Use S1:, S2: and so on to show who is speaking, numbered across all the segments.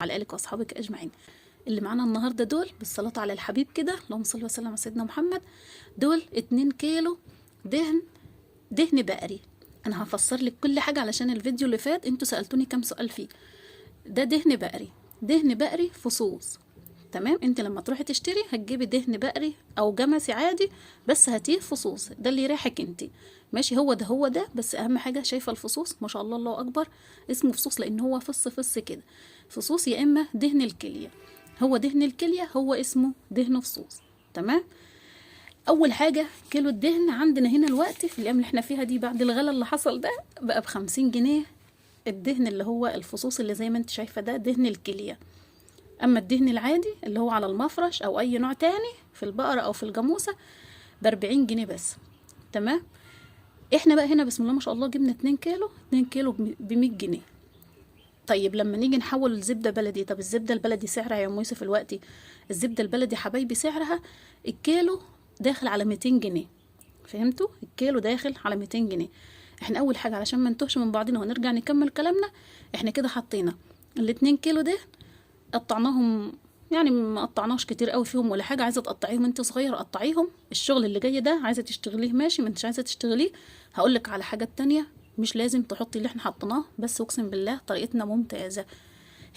S1: على آلك وأصحابك أجمعين. اللي معانا النهاردة دول بالصلاة على الحبيب كده، اللهم صل وسلم على سيدنا محمد. دول 2 كيلو دهن بقري. أنا هفسر لك كل حاجة علشان الفيديو اللي فات انتوا سألتوني كام سؤال فيه. ده دهن بقري فصوص. تمام، انت لما تروحي تشتري هتجيبي دهن بقري او جمسي عادي، بس هاتيه فصوص، ده اللي يريحك انت. ماشي، هو ده بس اهم حاجه شايفه الفصوص ما شاء الله الله اكبر. اسمه فصوص لان هو فص كده. فصوص يا اما دهن الكليه. هو دهن الكليه هو اسمه دهن فصوص. تمام. اول حاجه كيلو الدهن عندنا هنا الوقت في الايام اللي احنا فيها دي بعد الغلا اللي حصل ده بقى ب50 جنيه. الدهن اللي هو الفصوص اللي زي ما انت شايفه ده دهن الكليه. اما الدهن العادي اللي هو على المفرش او اي نوع تاني في البقرة او في الجاموسة ب40 جنيه بس. تمام. احنا بقى هنا بسم الله ما شاء الله جبنا 2 كيلو ب100 جنيه. طيب لما نيجي نحول الزبدة بلدي، طب الزبدة البلدي سعرها يا ام يوسف الوقتي؟ الزبدة البلدي حبايبي سعرها الكيلو داخل على 200 جنيه. فهمتوا؟ الكيلو داخل على 200 جنيه. احنا اول حاجة علشان ما نتوهش من بعضنا ونرجع نكمل كلامنا، احنا كده حطينا ال2 كيلو ده قطعناهم، يعني ما قطعناش كتير قوي فيهم ولا حاجه. عايزه تقطعيهم انت صغير قطعيهم. الشغل اللي جاي ده عايزه تشتغليه ماشي، ما انتش عايزه تشتغليه هقولك على حاجات تانية. مش لازم تحطي اللي احنا حطيناه بس، اقسم بالله طريقتنا ممتازه.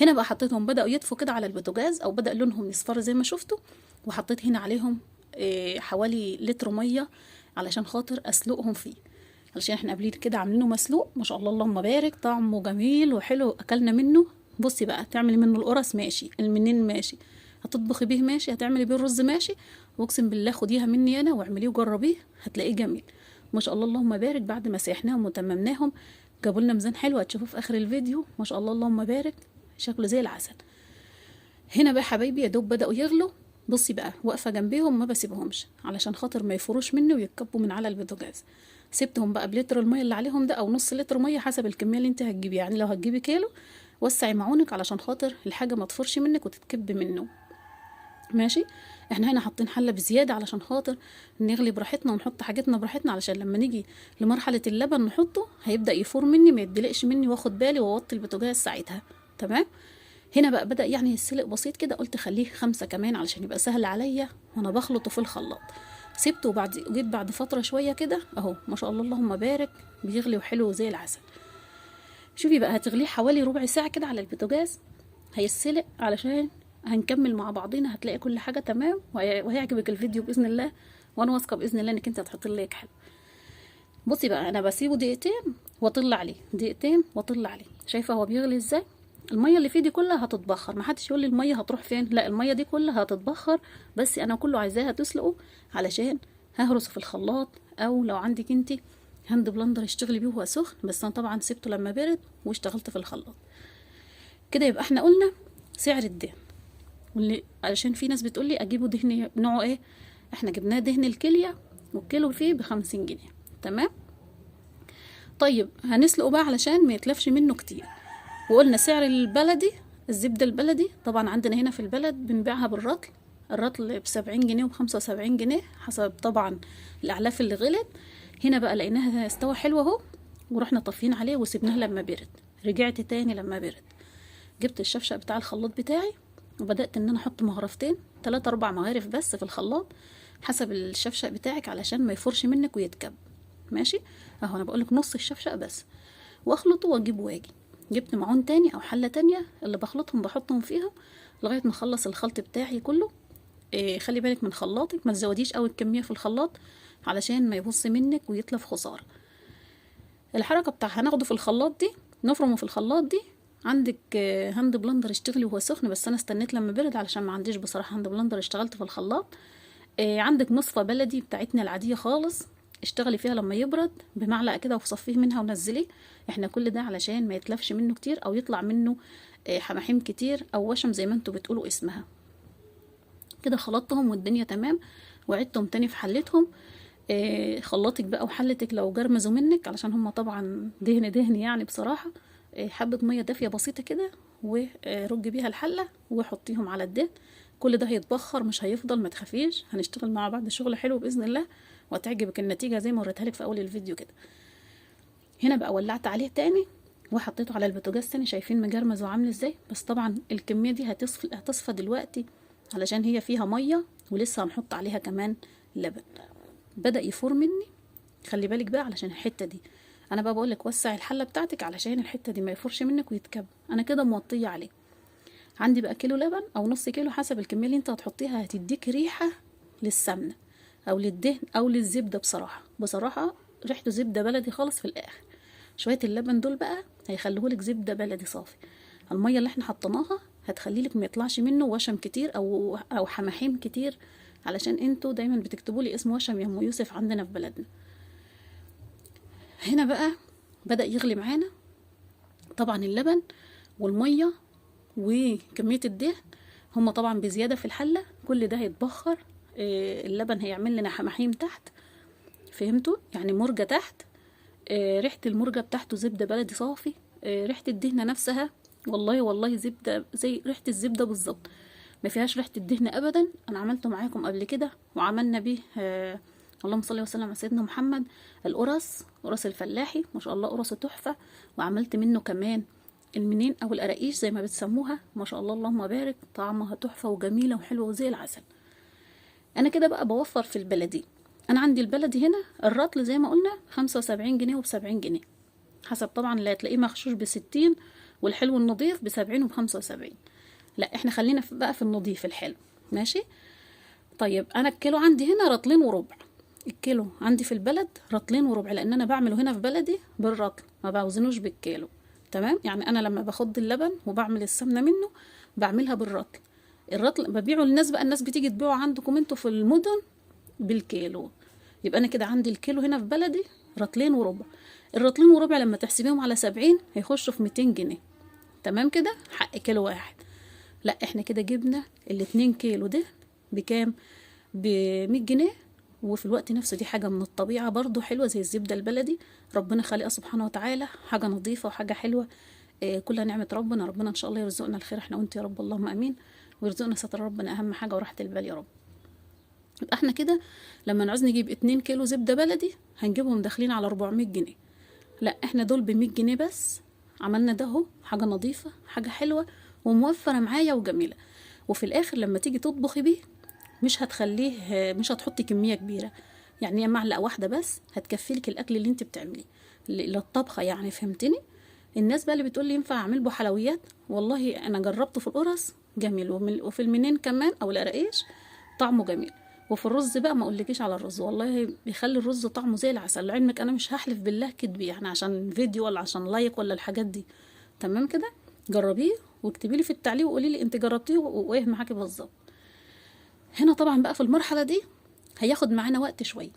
S1: هنا بقى حطيتهم بداوا يدفوا كده على البوتاجاز او بدا لونهم يصفر زي ما شفتوا، وحطيت هنا عليهم حوالي لتر ميه علشان خاطر اسلقهم فيه، علشان احنا قبلين كده عاملينه مسلوق ما شاء الله اللهم بارك، طعمه جميل وحلو اكلنا منه. بصي بقى، تعملي منه القرص ماشي، المنين ماشي، هتطبخي بيه ماشي، هتعملي بيه الرز ماشي. واقسم بالله خديها مني انا واعمليه وجربيه هتلاقيه جميل ما شاء الله اللهم بارك. بعد ما سيحناهم وتممناهم جابوا لنا ميزان حلو هتشوفوه في اخر الفيديو ما شاء الله اللهم بارك، شكله زي العسل. هنا بقى حبايبي يا دوب بداوا يغلوا. بصي بقى واقفه جنبيهم ما بسيبهمش علشان خاطر ما يفروش مني ويتكبوا من على البوتاجاز. سبتهم بقى بلتر الميه اللي عليهم ده او نص لتر ميه حسب الكميه اللي انت هتجيبي. يعني لو هتجيبي كيلو وسعي معونك علشان خاطر الحاجه ما تفرش منك وتتكب منه. ماشي. احنا هنا حاطين حله بزياده علشان خاطر نغلي براحتنا ونحط حاجتنا براحتنا، علشان لما نيجي لمرحله اللبن نحطه هيبدا يفور مني ما يتدلقش مني واخد بالي واوطي البوتاجاز ساعتها. تمام. هنا بقى بدأ يعني يتسلق بسيط كده، قلت خليه 5 كمان علشان يبقى سهل عليا وانا بخلطه في الخلاط. سبته وبعد جيت بعد فترة شوية كده اهو ما شاء الله اللهم بارك بيغلي وحلو زي العسل. شوفي بقى هتغليه حوالي ربع ساعة كده على البوتاجاز هيتسلق، علشان هنكمل مع بعضينا هتلاقي كل حاجة تمام وهيعجبك الفيديو بإذن الله، وانا واثقة بإذن الله انك انت هتحطي لك حلو. بصي بقى انا بسيبه دقيقتين واطل عليه، دقيقتين واطل عليه. شايفة هو بيغلي ازاي؟ الميه اللي فيه دي كلها هتتبخر، ما حدش يقول لي الميه هتروح فين، لا الميه دي كلها هتتبخر. بس انا كله عايزاها تسلقه علشان ههرسه في الخلاط، او لو عندك انت هاند بلندر اشتغلي بيه وهو سخن، بس انا طبعا سبته لما برد واشتغلت في الخلاط كده. يبقى احنا قلنا سعر الدهن، واللي علشان في ناس بتقول لي اجيبه دهن نوعه ايه، احنا جبناه دهن الكليه والكيلو فيه ب50 جنيه. تمام. طيب هنسلقه بقى علشان ما يتلفش منه كتير. وقلنا سعر البلدي الزبدة البلدي طبعا عندنا هنا في البلد بنبيعها بالرطل، الرطل ب70 جنيه وب75 جنيه حسب طبعا الأعلاف اللي غلت. هنا بقى لقيناها استوى حلو اهو، ورحنا طافين عليه وسيبناه لما برد. رجعت تاني لما برد جبت الشفشق بتاع الخلاط بتاعي وبدأت ان انا احط مغرفتين 3 4 مغارف بس في الخلاط حسب الشفشق بتاعك علشان ما يفرش منك ويتكب. ماشي اهو انا بقولك نص الشفشق بس، واخلطه واجيب واجي. جبت معون تاني او حله تانية اللي بخلطهم بحطهم فيها لغايه ما اخلص الخلط بتاعي كله. خلي بالك من خلاطك، ما تزوديش قوي الكميه في الخلاط علشان ما يبص منك ويتلف خساره. الحركه بتاع هناخده في الخلاط دي نفرمه في الخلاط دي. عندك هاند بلندر اشتغلي وهو سخن، بس انا استنيت لما برد علشان ما عنديش بصراحه هاند بلندر اشتغلت في الخلاط. عندك نصفه بلدي بتاعتنا العاديه خالص اشتغلي فيها لما يبرد بمعلقه كده وصفيه منها ونزليه. احنا كل ده علشان ما يتلفش منه كتير او يطلع منه حماحيم كتير او وشم زي ما انتوا بتقولوا اسمها. كده خلطتهم والدنيا تمام وعدتهم تاني في حلتهم. خلطك بقى وحلتك لو جرمزوا منك علشان هما طبعا دهن يعني بصراحه. حبه ميه دافيه بسيطه كده ورج بيها الحله وحطيهم على الدهن. كل ده هيتبخر مش هيفضل، ما تخافيش، هنشتغل مع بعض شغل حلو باذن الله وهتعجبك النتيجه زي ما وريتها لك في اول الفيديو كده. هنا بقى ولعت عليه تاني وحطيته على البوتاجاز تاني. شايفين مجرمز وعامل ازاي؟ بس طبعا الكميه دي هتصفى دلوقتي علشان هي فيها ميه، ولسه هنحط عليها كمان لبن. بدأ يفور مني، خلي بالك بقى علشان الحته دي. انا بقى بقولك وسع الحله بتاعتك علشان الحته دي ما يفورش منك ويتكب. انا كده موطيه عليه. عندي بقى كيلو لبن او نص كيلو حسب الكميه اللي انت هتحطيها، هتديك ريحه للسمنه او للدهن او للزبده. بصراحه ريحته زبده بلدي خالص في الاخر. شويه اللبن دول بقى هيخلوهولك زبده بلدي صافي. الميه اللي احنا حطيناها هتخليلك ما يطلعش منه وشم كتير او حماحيم كتير، علشان انتوا دايما بتكتبوا لي اسم وشم يا ام يوسف عندنا في بلدنا. هنا بقى بدأ يغلي معانا طبعا اللبن والميه وكميه الدهن، هما طبعا بزياده في الحله. كل ده هيتبخر. اللبن هيعمل لنا حماحيم تحت، فهمتوا؟ يعني مرجة تحت. ريحة المرجة بتاعته زبدة بلدي صافي. ريحة الدهنة نفسها والله زبدة زي ريحة الزبدة بالظبط، ما فيهاش ريحة الدهن ابدا. انا عملته معاكم قبل كده وعملنا بيه اللهم صل وسلم على سيدنا محمد قرص الفلاحي، ما شاء الله قرصه تحفة. وعملت منه كمان المنين او القراقيش زي ما بتسموها، ما شاء الله اللهم بارك، طعمها تحفة وجميلة وحلوة وزي العسل. انا كده بقى بوفر في البلدي. انا عندي البلدي هنا الرطل زي ما قلنا 75 جنيه و70 جنيه حسب طبعا، اللي هتلاقيه مغشوش ب60 والحلو النظيف ب70 وب75. لا احنا خلينا بقى في النظيف الحلو، ماشي. طيب انا الكيلو عندي هنا رطلين وربع. الكيلو عندي في البلد رطلين وربع، لان انا بعمله هنا في بلدي بالرطل، ما بوزنوش بالكيلو. تمام؟ يعني انا لما باخد اللبن وبعمل السمنه منه بعملها بالرطل. الرطل ببيعه للناس بقى، الناس بتيجي تبيعه عندكم انتوا في المدن بالكيلو. يبقى انا كده عندي الكيلو هنا في بلدي رطلين وربع. الرطلين وربع لما تحسبيهم على 70 هيخشوا في 200 جنيه. تمام كده؟ حق كيلو واحد. لا احنا كده جبنا ال2 كيلو ده بكام؟ ب100 جنيه. وفي الوقت نفسه دي حاجة من الطبيعة برضو حلوة زي الزبدة البلدي، ربنا خالقها سبحانه وتعالى، حاجة نظيفة وحاجة حلوة. كلها نعمة ربنا ان شاء الله يرزقنا الخير احنا وانت يا رب، اللهم امين. ويرزقنا ستر ربنا اهم حاجة وراحة البال يا رب. يبقى احنا كده لما نعوز نجيب 2 كيلو زبدة بلدي هنجيبهم داخلين على 400 جنيه. لا احنا دول ب100 جنيه بس. عملنا ده اهو، حاجة نظيفة حاجة حلوة وموفرة معايا وجميلة. وفي الاخر لما تيجي تطبخي بيه مش هتحطي كمية كبيرة، يعني معلقة واحدة بس هتكفيلك الاكل اللي انت بتعمليه للطبخة، يعني فهمتني؟ الناس بقى اللي بتقول لي ينفع اعمل به حلويات، والله انا جربته في القرص جميل، وفي المنين كمان او القراقيش طعمه جميل. وفي الرز بقى ما اقولكيش على الرز، والله بيخلي الرز طعمه زي العسل. لعلمك انا مش هحلف بالله كدب يعني عشان فيديو ولا عشان لايك ولا الحاجات دي. تمام كده؟ جربيه واكتبي لي في التعليق وقولي لي انت جربتيه وايه معاكي بالظبط. هنا طبعا بقى في المرحله دي هياخد معانا وقت شويه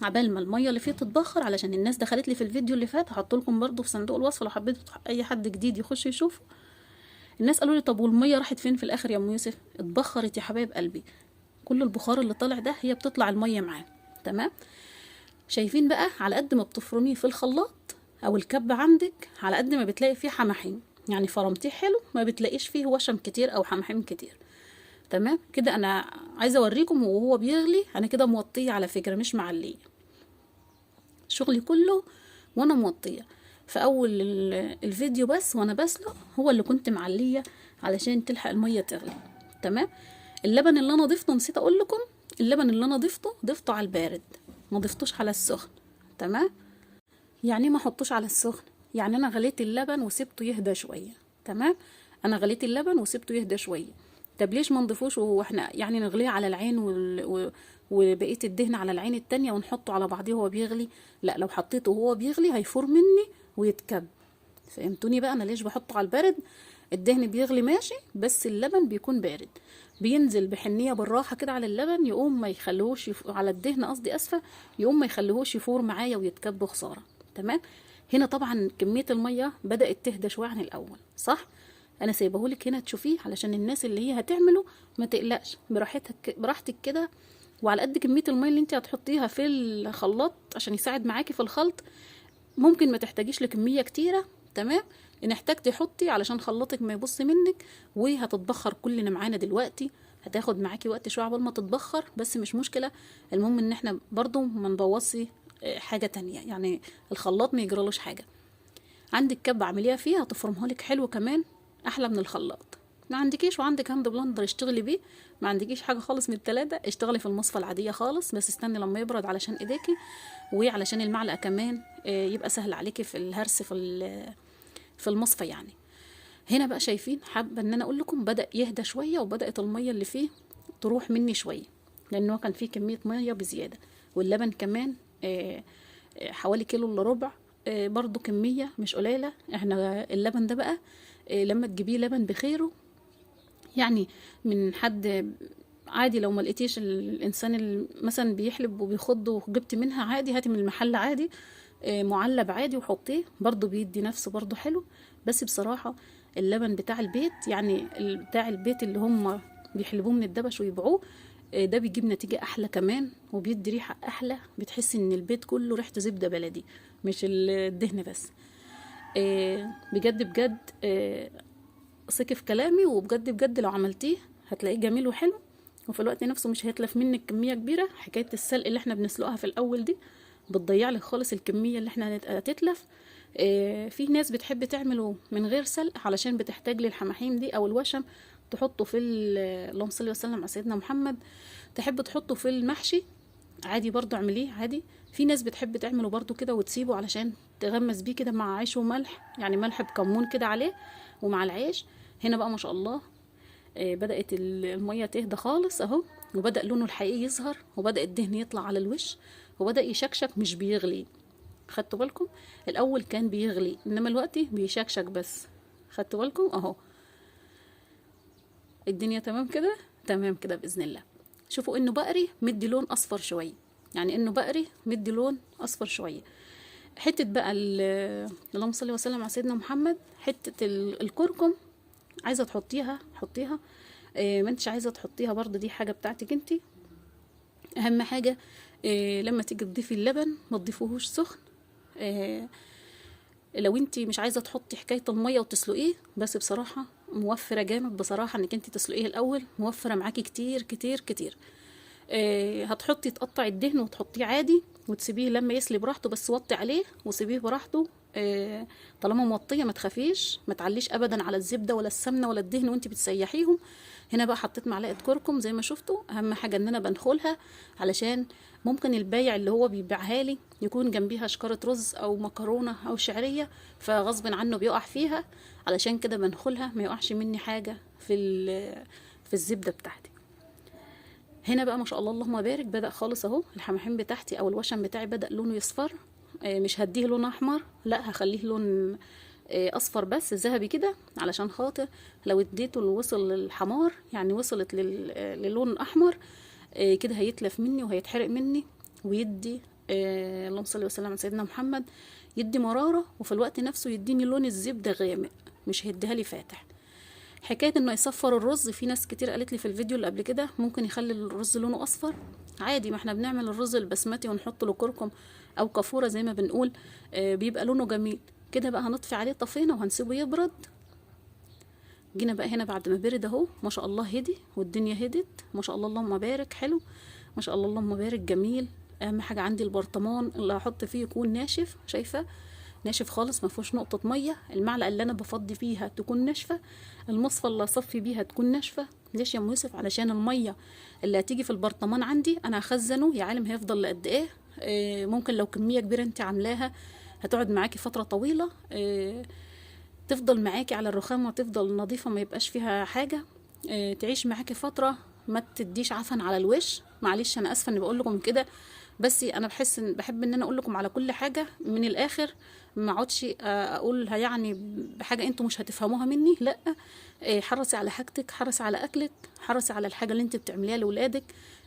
S1: عبال ما الميه اللي فيه تتبخر، علشان الناس دخلت لي في الفيديو اللي فات، هحط لكم برده في صندوق الوصف لو حبيتوا اي حد جديد يخش يشوفه. الناس قالوا لي طب والميه راحت فين في الاخر يا ام يوسف؟ اتبخرت يا حبايب قلبي. كل البخار اللي طالع ده هي بتطلع الميه معاه. تمام؟ شايفين بقى على قد ما بتفرميه في الخلاط او الكب عندك على قد ما بتلاقي فيه حماحيم، يعني فرمتيه حلو ما بتلاقيش فيه وشم كتير او حماحيم كتير. تمام كده؟ انا عايزه اوريكم وهو بيغلي انا كده موطيه على فكره مش معليه، شغلي كله وانا موطيه. في اول الفيديو بس وانا بسلق هو اللي كنت معليه علشان تلحق الميه تغلي. تمام؟ اللبن اللي انا ضفته نسيت اقول لكم، اللبن اللي انا ضفته على البارد، ما ضفتوش على السخن. تمام؟ يعني ما احطوش على السخن، يعني انا غليت اللبن وسبته يهدى شويه. تمام؟ انا غليت اللبن وسبته يهدى شويه. طب ليش ما نضيفوش واحنا يعني نغليه على العين وبقيه الدهن على العين التانية ونحطه على بعضيه وهو بيغلي؟ لا لو حطيته وهو بيغلي هيفور مني ويتكب. فهمتوني بقى انا ليش بحطه على البارد؟ الدهن بيغلي ماشي بس اللبن بيكون بارد، بينزل بحنيه بالراحه كده على اللبن، يقوم ما يخليهوش على الدهن قصدي اسفه، يقوم ما يخليهوش يفور معايا ويتكب خساره. تمام؟ هنا طبعا كميه الميه بدات تهدى شويه عن الاول، صح؟ انا سايبهولك هنا تشوفيه علشان الناس اللي هي هتعمله ما تقلقش، براحتك كده. وعلى قد كميه الميه اللي انت هتحطيها في الخلاط عشان يساعد معاكي في الخلط، ممكن ما تحتاجيش لكميه كتيره. تمام؟ ان احتاجتي حطي علشان خلطك ما يبص منك. وهتتبخر كلنا معانا دلوقتي، هتاخد معاكي وقت شويه عقبال ما تتبخر بس مش مشكله. المهم ان احنا برضو ما نبوظش حاجه تانية، يعني الخلاط ما يجرالوش حاجه. عندك كب اعمليها فيها هتفرمها لك حلو كمان احلى من الخلاط. ما عندكيش وعندك هاند بلندر اشتغلي بيه، ما عندكيش حاجه خالص من التلاته اشتغلي في المصفى العاديه خالص، بس استني لما يبرد علشان ايديكي وعلشان المعلقه كمان يبقى سهل عليكي في الهرس في المصفى يعني. هنا بقى شايفين، حابه ان انا اقول لكم بدا يهدى شويه وبدات الميه اللي فيه تروح مني شويه، لانه كان فيه كميه ميه بزياده، واللبن كمان حوالي كيلو الا ربع، برضو كميه مش قليله. احنا اللبن ده بقى لما تجيبيه لبن بخيره يعني من حد عادي، لو ما لقيتيش الانسان اللي مثلا بيحلب وبيخض وجبت منها عادي، هاتي من المحل عادي معلب عادي وحطيه، برضو بيدي نفسه برضو حلو. بس بصراحة اللبن بتاع البيت يعني بتاع البيت اللي هم بيحلبوه من الدبش ويبيعوه ده بيجيب نتيجة أحلى كمان، وبيدي ريحة أحلى، بتحسي إن البيت كله ريحته زبدة بلدي مش الدهن بس. بجد بجد ثقي في كلامي، وبجد بجد لو عملتيه هتلاقيه جميل وحلو، وفي الوقت نفسه مش هيتلف منك كمية كبيرة. حكاية السلق اللي احنا بنسلقها في الأول دي بتضيع لك خالص الكمية اللي احنا هتتلف. في ناس بتحب تعمله من غير سلق علشان بتحتاج للحماحيم دي او الوشم تحطه في اللهم صل وسلم على سيدنا محمد، تحب تحطه في المحشي عادي، برضو اعمليه عادي. في ناس بتحب تعمله برضو كده وتسيبه علشان تغمس بيه كده مع عيش وملح، يعني ملح بكمون كده عليه ومع العيش. هنا بقى ما شاء الله بدأت المية تهدى خالص اهو، وبدأ لونه الحقيقي يظهر، وبدأ الدهن يطلع على الوش، وبدأ يشكشك مش بيغلي. خدتوا بالكم؟ الاول كان بيغلي انما الوقت بيشكشك بس. خدتوا بالكم اهو؟ الدنيا تمام كده، تمام كده باذن الله. شوفوا انه بقري مدي لون اصفر شويه، يعني انه بقري مدي لون اصفر شويه. حته بقى اللهم صل وسلم على سيدنا محمد، حته الكركم عايزه تحطيها حطيها، ما انتش عايزه تحطيها برضه دي حاجه بتاعتك انتي. اهم حاجه لما تيجي تضيفي اللبن ما تضيفوهوش سخن. لو انتي مش عايزه تحطي حكايه الميه وتسلقيه، بس بصراحه موفره جامد بصراحه انك انتي تسلقيه الاول، موفره معاكي كتير كتير كتير. هتحطي تقطعي الدهن وتحطيه عادي وتسيبيه لما يسلي براحته، بس وطي عليه وسيبيه براحته. طالما موطيه ما تخافيش، ما تعليش ابدا على الزبده ولا السمنه ولا الدهن وانتي بتسيحيهم. هنا بقى حطيت معلقه كركم زي ما شفتوا. اهم حاجه ان انا بنخلها علشان ممكن البايع اللي هو بيبيعها لي يكون جنبيها شكاره رز او مكرونه او شعريه، فغصب عنه بيقع فيها، علشان كده بنخلها ما يقعش مني حاجه في الزبده بتاعتي. هنا بقى ما شاء الله اللهم بارك بدأ خالص اهو الحماحين بتاعتي او الوشم بتاعي بدأ لونه يصفر. مش هديه لون احمر، لا هخليه لون اصفر بس ذهبي كده، علشان خاطر لو اديته وصل للحمار يعني وصلت للون احمر كده هيتلف مني وهيتحرق مني، ويدي اللهم صل وسلم على سيدنا محمد يدي مرارة، وفي الوقت نفسه يديني لون الزبدة غامق، مش هيديها لي فاتح. حكايه انه يصفر الرز، في ناس كتير قالت لي في الفيديو اللي قبل كده ممكن يخلي الرز لونه اصفر عادي، ما احنا بنعمل الرز البسمتي ونحط له كركم او كافوره زي ما بنقول بيبقى لونه جميل كده. بقى هنطفي عليه طفينا وهنسيبه يبرد. جينا بقى هنا بعد ما برد اهو ما شاء الله هدي والدنيا هدت ما شاء الله اللهم بارك، حلو ما شاء الله اللهم بارك جميل. اهم حاجه عندي البرطمان اللي هحط فيه يكون ناشف، شايفه ناشف خالص ما فيهوش نقطه ميه، المعلقه اللي انا بفضي فيها تكون ناشفه، المصفى اللي اصفي بيها تكون ناشفه. ليش يا ام يوسف؟ علشان الميه اللي هتيجي في البرطمان عندي انا هخزنه يا عالم هيفضل لقد ايه. ممكن لو كميه كبيره انت عاملاها هتقعد معاكي فتره طويله، تفضل معاكي على الرخامه وتفضل نظيفه ما يبقاش فيها حاجه، تعيش معاكي فتره ما تديش عفن على الوش. معلش انا اسفه اني بقول لكم كده، بس انا بحب ان انا اقول لكم على كل حاجه من الاخر، ما اقعدش اقولها يعني بحاجه انتوا مش هتفهموها مني، لا. حرصي على حاجتك، حرصي على اكلك، حرصي على الحاجه اللي انت بتعمليها لاولادك،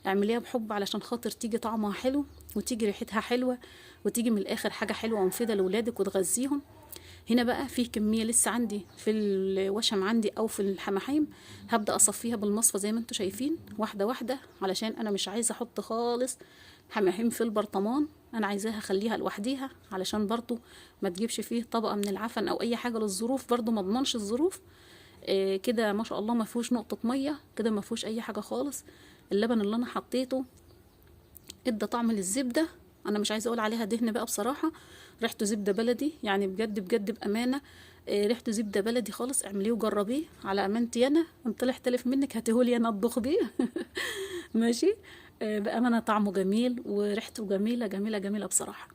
S1: اعمليها بحب علشان خاطر تيجي طعمها حلو وتيجي ريحتها حلوه وتيجي من الاخر حاجه حلوه ومفيده لاولادك وتغذيهم. هنا بقى في كميه لسه عندي في الوشم عندي او في الحماحيم، هبدا اصفيها بالمصفى زي ما انتم شايفين واحده واحده، علشان انا مش عايزه احط خالص حماحيم في البرطمان، انا عايزاها اخليها لوحديها علشان برضو ما تجيبش فيه طبقه من العفن او اي حاجه للظروف، برضو ما اضمنش الظروف. كده ما شاء الله ما فيهوش نقطه ميه كده، ما فيهوش اي حاجه خالص. اللبن اللي انا حطيته ادى طعم للزبده انا مش عايزه اقول عليها دهن بقى بصراحه، ريحته زبده بلدي يعني، بجد بجد بامانه. ريحته زبده بلدي خالص. اعمليه وجربيه على امانتي انا، ان طلع اختلف منك هاتيهولي انا اطبخ بيه. ماشي. بامانه طعمه جميل وريحته جميله جميله جميله بصراحه.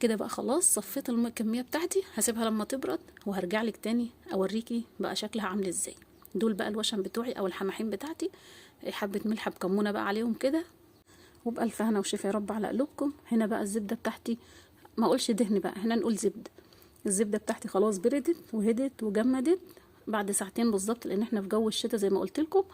S1: كده بقى خلاص صفيت الكميه بتاعتي، هسيبها لما تبرد وهرجع لك تاني اوريكي بقى شكلها عامل ازاي. دول بقى الوشم بتوعي او الحماحين بتاعتي. حبه ملح بكمونه بقى عليهم كده، وبألف هنا وشفا يا رب على قلوبكم. هنا بقى الزبده بتاعتي، ما اقولش دهن بقى، هنا نقول زبده. الزبده بتاعتي خلاص بردت وهدت وجمدت بعد ساعتين بالظبط، لان احنا في جو الشتاء زي ما قلت لكم.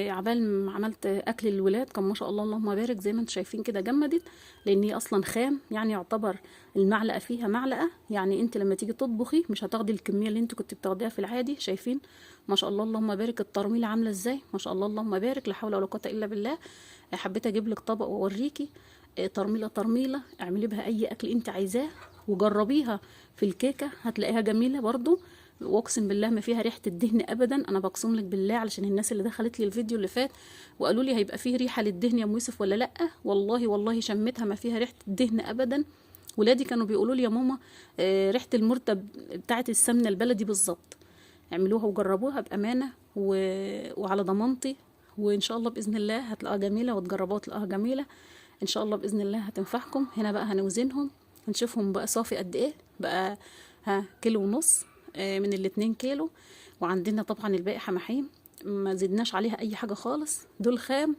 S1: عبال ما عملت اكل الولاد كان ما شاء الله اللهم بارك زي ما انتم شايفين كده جمدت، لان هي اصلا خام يعني، يعتبر المعلقه فيها معلقه يعني. انت لما تيجي تطبخي مش هتاخدي الكميه اللي انت كنت بتاخديها في العادي. شايفين ما شاء الله اللهم بارك الترميله عامله ازاي، ما شاء الله اللهم بارك، لا حول ولا قوه الا بالله. حبيت اجيب لك طبق واوريكي. ترميله ترميله اعملي بها اي اكل انت عايزاه، وجربيها في الكيكه هتلاقيها جميله برضو. واقسم بالله ما فيها ريحه الدهن ابدا. انا بقسم لك بالله علشان الناس اللي دخلت لي الفيديو اللي فات وقالوا لي هيبقى فيه ريحه للدهن يا ام يوسف ولا لا، والله والله شميتها ما فيها ريحه الدهن ابدا. ولادي كانوا بيقولوا لي يا ماما ريحه المرتب بتاعه السمنه البلدي بالظبط. اعملوها وجربوها بامانه وعلى ضمانتي، وان شاء الله باذن الله هتلاقوها جميله، وتجربوها تلاقوها جميله ان شاء الله باذن الله هتنفعكم. هنا بقى هنوزنهم نشوفهم بقى صافي قد ايه بقى. كيلو ونص من الاتنين كيلو. وعندنا طبعا الباقي حماحيم ما زدناش عليها اي حاجه خالص. دول خام.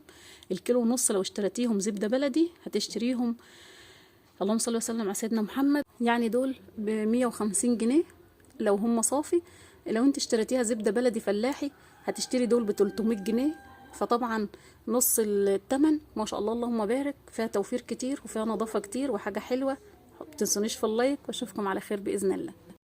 S1: الكيلو ونص لو اشتريتيهم زبده بلدي هتشتريهم، اللهم صل وسلم على سيدنا محمد، يعني دول ب150 جنيه لو هم صافي. لو انت اشتريتيها زبده بلدي فلاحي هتشتري دول ب300 جنيه. فطبعا نص التمن. ما شاء الله اللهم بارك، فيها توفير كتير وفيها نظافه كتير وحاجه حلوه. متنسونيش في اللايك، واشوفكم على خير باذن الله.